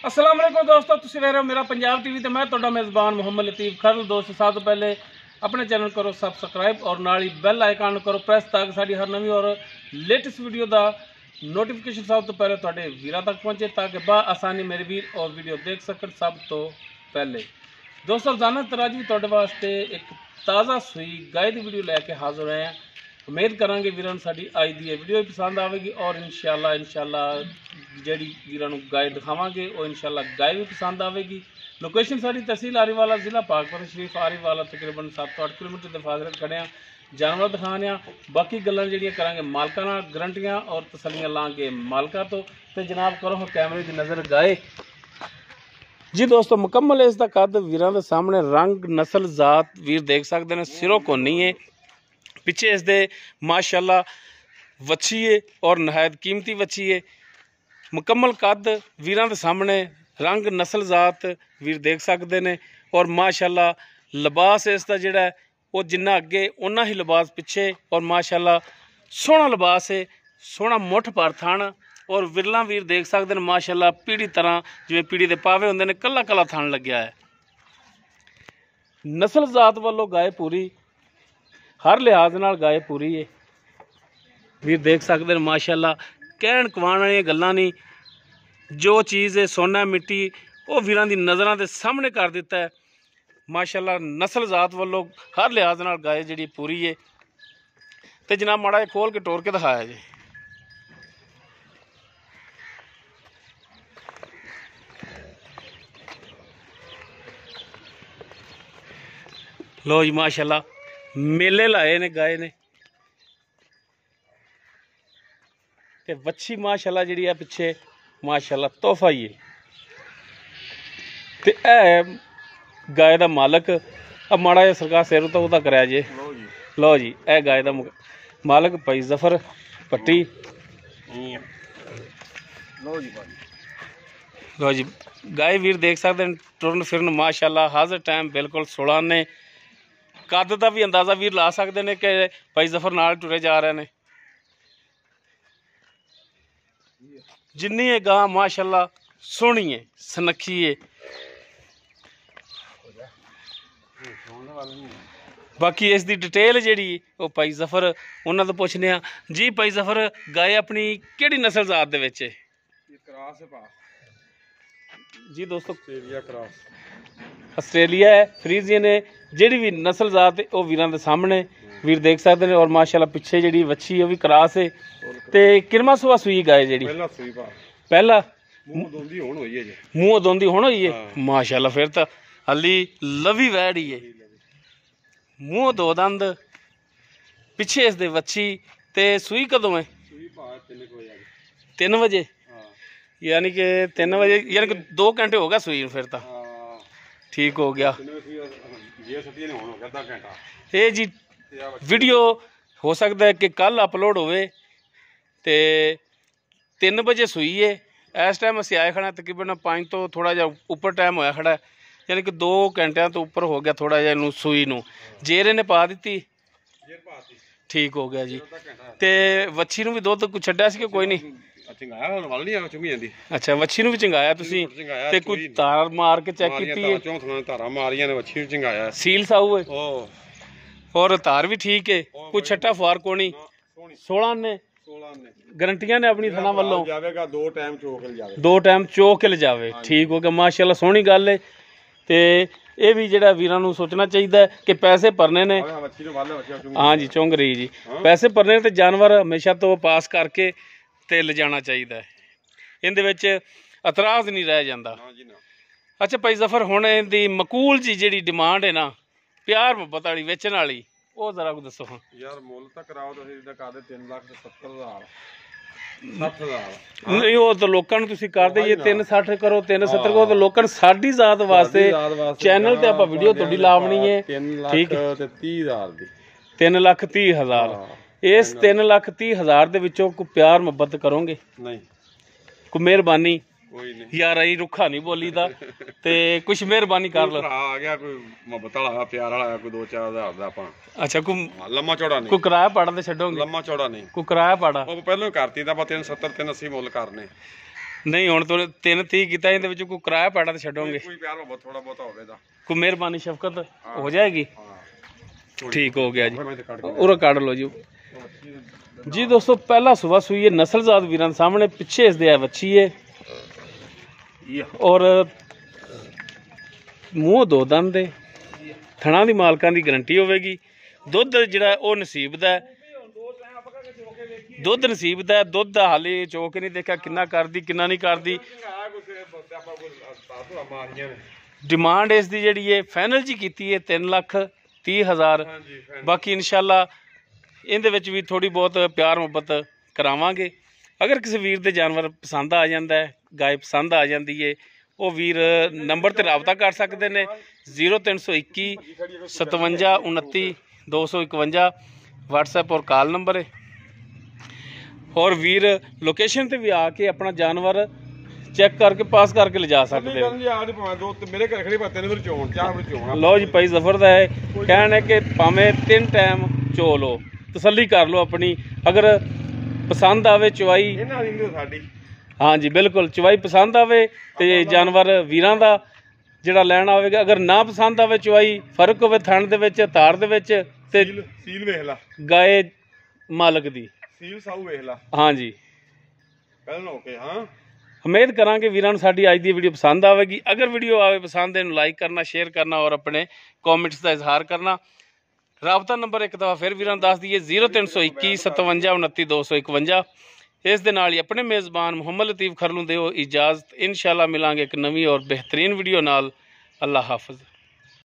अस्सलाम वालेकुम दोस्तों, तुसीं देख रहे हो मेरा पंजाब टीवी। तो मैं तुहाडा मेज़बान मुहम्मद लतीफ़ खरल। दोस्तों, सब तो पहले अपने चैनल करो सबसक्राइब और नाल ही बैल आइकन करो प्रेस, ताकि साडी हर नवी और लेटेस्ट वीडियो का नोटिफिकेशन सब तो पहले तुहाडे वीरां तक पहुँचे, ताकि बा आसानी मेरे वीर और वीडियो देख सकन सब तो पहले। दोस्तों, रोज़ाना तरह भी तुहाडे वास्ते एक ताज़ा सूई गाय की वीडियो लैके हाजिर होए हैं। उम्मीद करांगे वीरां साडी अज दी वीडियो भी पसंद आएगी और इंशाल्लाह जी वीरां गाय दिखावांगे और इंशाल्लाह गाय भी पसंद आएगी। लोकेशन साडी तहसील आरीवाला, जिला पाकपुर शरीफ। आरीवाला तकरीबन 7 तो 8 किलोमीटर के फासले खड़े हैं। जानवर दिखाने बाकी गल्लां जिहड़ियां करांगे मालकां नाल, गारंटियां और तसल्लियां लांगे मालकां तो जनाब करो कैमरे की नज़र गाय जी। दोस्तों, मुकम्मल इसका कद वीरां दे सामने, रंग नस्ल जात वीर देख सकते हैं। सिरों कोनी है, पिछे इसके माशाल्लाह वच्छी है और नहायत कीमती वच्छी है। मुकम्मल कद वीरां दे सामने, रंग नस्ल जात वीर देख सकते हैं और माशाल्लाह लिबास इसका जिहड़ा वो जिन्ना अगे उन्ना ही लिबास पिछे और माशाल्लाह सोहना लिबास है, सोहना मुठ पर थन और विरला वीर देख सकते हैं माशाल्लाह पीढ़ी तरह जिवें पीढ़ी के पावे होंदे ने, कला कला थन लग्या है। नस्ल जात वालों गाय पूरी, हर लिहाज नाल गाय पूरी है। वीर देख सकते हैं माशाल्लाह कहण कवाण वाली गल्लां नहीं, जो चीज़ है सोना मिट्टी वो वीरां दी नज़रां दे सामने कर दिता है। माशाल्लाह नस्ल जात वालों हर लिहाज नाल गाय जिहड़ी पूरी है। तो जनाब माड़ा जिहा खोल के टोर के दिखाया जी। लो जी, माशाल्लाह मेले लाए ने गाय ने ते वच्छी माशाल्लाह जिहड़ी है पिछे माशाल्लाह तोहफा ही है। ते है गाय का मालक अब माड़ा जिहा सरकार सिर तो उदा कराया जे। लो जी, ए गाय का मालक भाई जफर पट्टी। लो जी, गाय वीर देख सकते हैं टुरन फिरन माशाल्लाह हाजिर टाइम बिल्कुल 16 ने। कद का भी अंदाज़ा वीर ला सकते हैं कि भाई जफर नाल टुरे जा रहे हैं। जिन्नी है गां माशाल्लाह सोहनी है, सनखी है। बाकी इसकी डिटेल जी वो भाई जफर उन्होंने तो पूछने जी। भाई जफर, गाय अपनी केड़ी नस्ल जात दे विच है? जी दोस्तों, आस्ट्रेलिया है, फ्रीजियन है, जिहड़ी भी नस्ल जात है वो वीरां दे सामने वीर देख सकते हैं। और माशाल्लाह पिछे जी वच्छी है वो भी क्रॉस है। तो किरमा सुआ सूई गाय जी? पहला मूँह दोंदी हुण होई है माशाल्लाह। फिर तो हली लवी वैड़ ही है, मूँह दो दंद, पिछे इसदे वच्छी। ते सूई कदों है? 3 बजे, यानी कि 3 बजे, यानी कि 2 घंटे हो गया सूई। फिर तो ठीक हो गया। ये जी वीडियो हो सकता है कि कल अपलोड होवे। ते 3 बजे सूई है। इस टाइम असीं आए खड़ा तकरीबन 5 तो थोड़ा जिहा उपर टाइम होया खड़ा, यानी कि 2 घंटिया तो उपर हो गया थोड़ा जिहा सूई नूं। जेर इहने पा दी, ठीक हो गया जी। ते वच्छी नूं भी दुध कुछ छड्डिया सी कि कोई नहीं? अच्छा, वच्छी नूं भी चंगाया तुसीं ते कोई तार मार के चेक कीती है? सील साऊ है और तार भी ठीक है, कुछ छट्टा फुआर कोनी। 16 ने गारंटियां ने अपनी थाना वालों 2 टाइम चो के ले जावे। ठीक हो गया माशाल्लाह, सोहनी गल है। तो ये भी जिहड़ा वीरां नूं सोचना चाहिए कि पैसे भरने ने। हाँ जी, चुंग रही जी, पैसे भरने तो जानवर हमेशा तो पास करके ते ले जाना चाहिए। इहदे विच एतराज़ नहीं रह जाता। अच्छा भाई जफर, हुण इहदी मकूल जी जिहड़ी डिमांड है ना, प्यार मुहब्बत वाली वेचण वाली, वो जरा कुछ दसो। हाँ यार, मुल तक कराओ तो 3,70,000 नहीं, वो तो लोगों नूं तुसीं करदे जे 3,60 करो 3,70 करो, तो लोगों साडी जात वास्ते चैनल ते आपां वीडियो तुहाडी लावणी है। ठीक है, 3,30,000। इस 3,30,000 दे विचों कोई प्यार मुहब्बत करोगे? नहीं, कोई मेहरबानी यार आई रुखा नहीं बोली दा ते कुछ मेहरबानी कर लो। आ गया कोई मुहब्बत वाला प्यार वाला कोई 2-4 हज़ार दा आपा। अच्छा, कोई लम्मा चौड़ा नहीं, कोई किराया पाड़ा ते छड्डोगे? लम्मा चौड़ा नहीं, कोई किराया पाड़ा वो पहलों ही करती दा 370 380 मुੱਲ करने। ਨਹੀਂ ਹੁਣ ਤੋਂ 3:30 ਕੀਤਾ, ਇਹਦੇ ਵਿੱਚ ਕੋਈ ਕਿਰਾਇਆ ਪੈੜਾ ਤੇ ਛੱਡੋਗੇ? ਕੋਈ ਪਿਆਰ ਹੋ ਥੋੜਾ ਬਹੁਤਾ ਹੋਵੇ ਤਾਂ ਕੋਈ ਮਿਹਰਬਾਨੀ ਸ਼ਫਕਤ ਹੋ ਜਾਏਗੀ। ਹਾਂ ਠੀਕ ਹੋ ਗਿਆ ਜੀ, ਉਰਾ ਕੱਢ ਲਓ ਜੀ। ਜੀ ਦੋਸਤੋ पहला सुबह सुई है नस्लजात वीरां सामने, पिछे इसदे है वच्छी है और मूँह 2 दंद है, थणा दी मालकां दी गारंटी होवेगी। दुध जिहड़ा वो नसीब दा दुध नसीब दा दुध दा हाले चो के नहीं देखा किन्ना करदी किन्ना नहीं करदी। डिमांड इसदी जिहड़ी है फाइनल जी कीती है 3,30,000। बाकी इंशाल्लाह ਇਹਦੇ ਵਿੱਚ ਵੀ ਥੋੜੀ ਬਹੁਤ ਪਿਆਰ ਮੁਹੱਬਤ ਕਰਾਵਾਂਗੇ। ਅਗਰ ਕਿਸੇ ਵੀਰ ਦੇ ਜਾਨਵਰ ਪਸੰਦ ਆ ਜਾਂਦਾ ਹੈ, ਗਾਇ ਪਸੰਦ ਆ ਜਾਂਦੀ ਹੈ, ਉਹ ਵੀਰ ਨੰਬਰ ਤੇ ਰਾਬਤਾ ਕਰ ਸਕਦੇ ਨੇ 0321 57 29 251 WhatsApp और कॉल नंबर है। और वीर लोकेशन ते भी आके अपना जानवर चेक करके पास करके ले जा सकते हैं। लो जी भाई जफर का है कहना है कि भावें 3 टाइम चो लो, तसल्ली कर लो अपनी। अगर पसंद आवे चवाई, हाँ जी बिल्कुल चवाई पसंद आवे तो जानवर वीरां दा जिहड़ा लैना होवेगा। अगर ना पसंद आवे चवाई, फर्क होवे थण दे विच धार दे विच ते सील वेख ला गाय मालक दी सील साऊ वेख ला। हाँ जी कहना ओके। हाँ उम्मीद करांगे वीरां नूं साडी अज दी वीडियो पसंद आवेगी। अगर वीडियो आवे पसंद इहनूं लाइक करना, शेयर करना और अपने कॉमेंट्स का इजहार करना। राबता नंबर एक दफ़ा फिर वीरां दस दईए 0321 57 29 251। इस दे नाल ही अपने मेज़बान मुहम्मद लतीफ़ खरलू दिओ इजाज़त। इंशाअल्लाह मिलांगे एक नवी और बेहतरीन वीडियो नाल। अल्लाह हाफिज़।